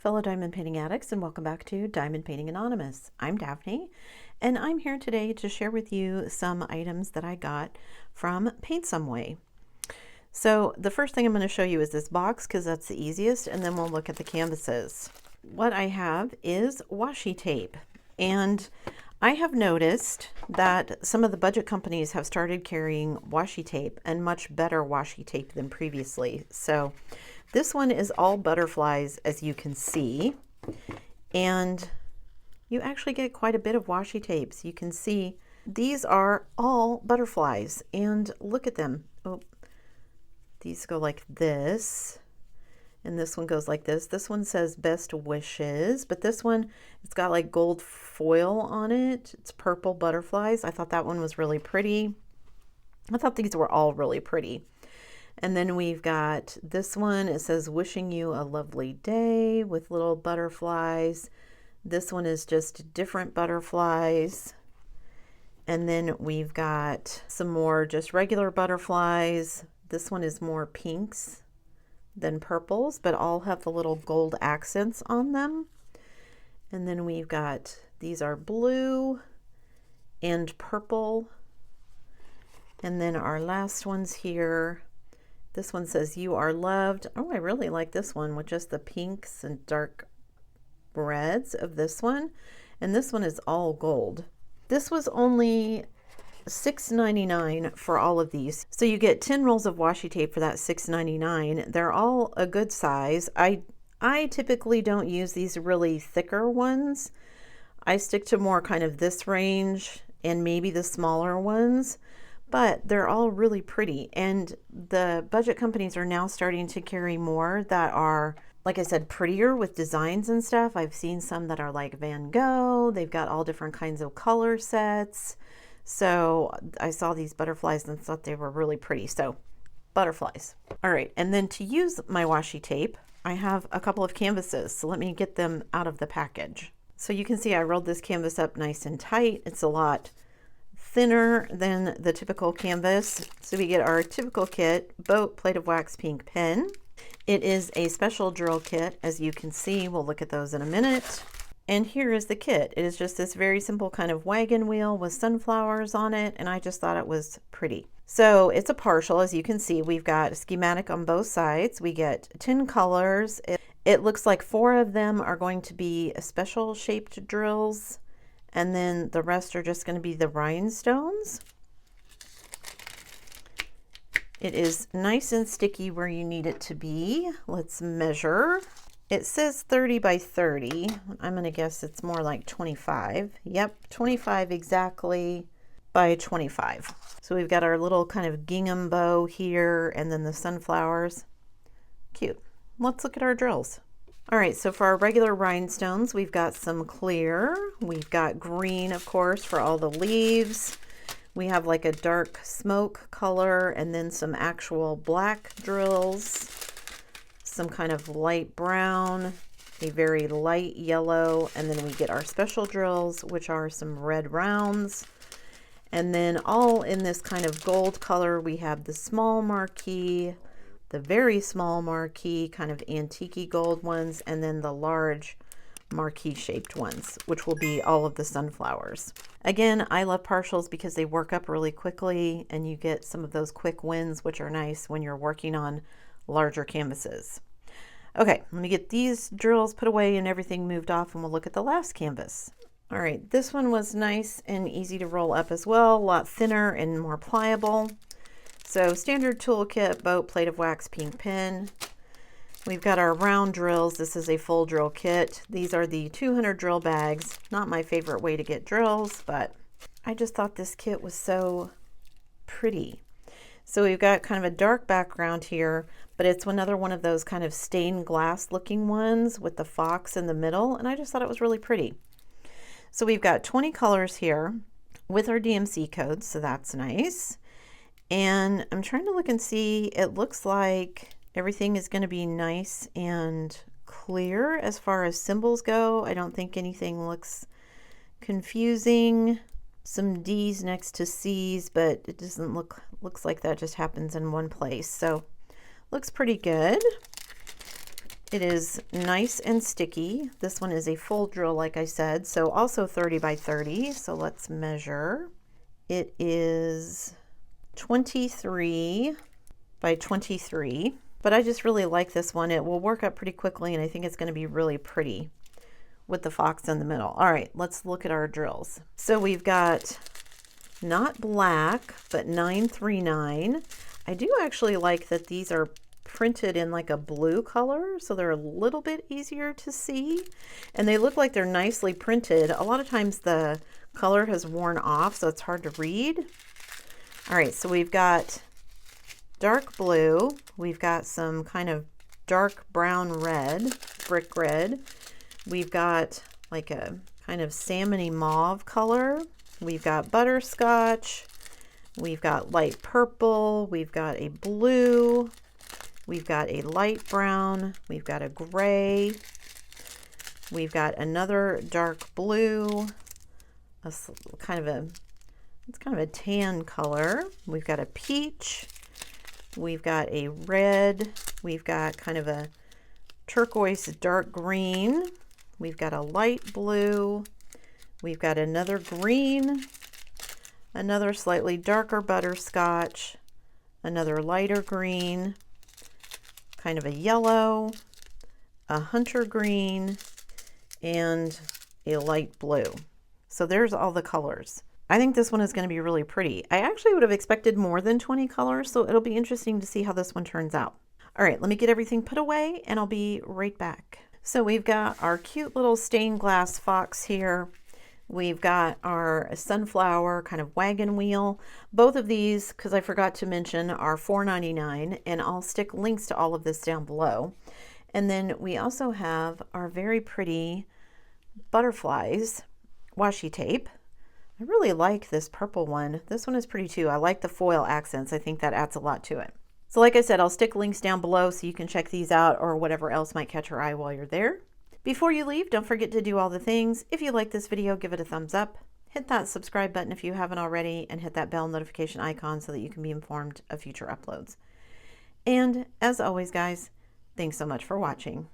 fellow diamond painting addicts, and welcome back to Diamond Painting Anonymous. I'm Daphne, and I'm here today to share with you some items that I got from Paintsomeway. So the first thing I'm going to show you is this box because that's the easiest, and then we'll look at the canvases. What I have is washi tape, and I have noticed that some of the budget companies have started carrying washi tape, and much better washi tape than previously. So this one is all butterflies, as you can see, and you actually get quite a bit of washi tapes. You can see these are all butterflies, and look at them. Oh, these go like this, and this one goes like this. This one says best wishes, but this one, it's got like gold foil on it. It's purple butterflies. I thought that one was really pretty. I thought these were all really pretty. And then we've got this one. It says wishing you a lovely day with little butterflies. This one is just different butterflies. And then we've got some more just regular butterflies. This one is more pinks than purples, but all have the little gold accents on them. And then we've got, these are blue and purple. And then our last ones here, this one says you are loved. Oh, I really like this one with just the pinks and dark reds of this one. And this one is all gold. This was only $6.99 for all of these. So you get 10 rolls of washi tape for that $6.99. They're all a good size. I typically don't use these really thicker ones. I stick to more kind of this range and maybe the smaller ones, but they're all really pretty. And the budget companies are now starting to carry more that are, like I said, prettier with designs and stuff. I've seen some that are like Van Gogh. They've got all different kinds of color sets. So I saw these butterflies and thought they were really pretty. So butterflies. All right. And then to use my washi tape, I have a couple of canvases. So let me get them out of the package. So you can see I rolled this canvas up nice and tight. It's a lot thinner than the typical canvas. So we get our typical kit, boat, plate of wax, pink pen. It is a special drill kit, as you can see. We'll look at those in a minute. And here is the kit. It is just this very simple kind of wagon wheel with sunflowers on it, and I just thought it was pretty. So it's a partial, as you can see. We've got a schematic on both sides. We get 10 colors. It looks like 4 of them are going to be special shaped drills, and then the rest are just going to be the rhinestones. It is nice and sticky where you need it to be. Let's measure. It says 30 by 30. I'm going to guess it's more like 25. Yep, 25 exactly by 25. So we've got our little kind of gingham bow here, and then the sunflowers. Cute. Let's look at our drills. All right, so for our regular rhinestones, we've got some clear. We've got green, of course, for all the leaves. We have like a dark smoke color, and then some actual black drills, some kind of light brown, a very light yellow, and then we get our special drills, which are some red rounds. And then all in this kind of gold color, we have the small marquee, the very small marquee, kind of antique-y gold ones, and then the large marquee shaped ones, which will be all of the sunflowers. Again, I love partials because they work up really quickly, and you get some of those quick wins, which are nice when you're working on larger canvases. Okay, let me get these drills put away and everything moved off, and we'll look at the last canvas. All right, this one was nice and easy to roll up as well, a lot thinner and more pliable. So standard toolkit, boat, plate of wax, pink pen. We've got our round drills. This is a full drill kit. These are the 200 drill bags. Not my favorite way to get drills, but I just thought this kit was so pretty. So we've got kind of a dark background here, but it's another one of those kind of stained glass looking ones with the fox in the middle, and I just thought it was really pretty. So we've got 20 colors here with our DMC codes, so that's nice. And I'm trying to look and see, it looks like everything is going to be nice and clear as far as symbols go. I don't think anything looks confusing. Some D's next to C's, but it doesn't looks like that just happens in one place. So looks pretty good. It is nice and sticky. This one is a full drill, like I said, so also 30 by 30. So let's measure. It is 23 by 23, but I just really like this one. It will work up pretty quickly, and I think it's going to be really pretty with the fox in the middle. All right, let's look at our drills. So we've got not black, but 939. I do actually like that these are printed in like a blue color, so they're a little bit easier to see, and they look like they're nicely printed. A lot of times the color has worn off, so it's hard to read. All right, so we've got dark blue, we've got some kind of dark brown red, brick red, we've got like a kind of salmony mauve color, we've got butterscotch, we've got light purple, we've got a blue, we've got a light brown, we've got a gray, we've got another dark blue, it's kind of a tan color, we've got a peach, we've got a red, we've got kind of a turquoise dark green, we've got a light blue, we've got another green, another slightly darker butterscotch, another lighter green, kind of a yellow, a hunter green, and a light blue. So there's all the colors. I think this one is going to be really pretty. I actually would have expected more than 20 colors, so it'll be interesting to see how this one turns out. All right, let me get everything put away and I'll be right back. So we've got our cute little stained glass fox here. We've got our sunflower kind of wagon wheel. Both of these, because I forgot to mention, are $4.99, and I'll stick links to all of this down below. And then we also have our very pretty butterflies washi tape. I really like this purple one. This one is pretty too. I like the foil accents. I think that adds a lot to it. So like I said, I'll stick links down below so you can check these out, or whatever else might catch your eye while you're there. Before you leave, don't forget to do all the things. If you like this video, give it a thumbs up. Hit that subscribe button if you haven't already, and hit that bell notification icon so that you can be informed of future uploads. And as always, guys, thanks so much for watching.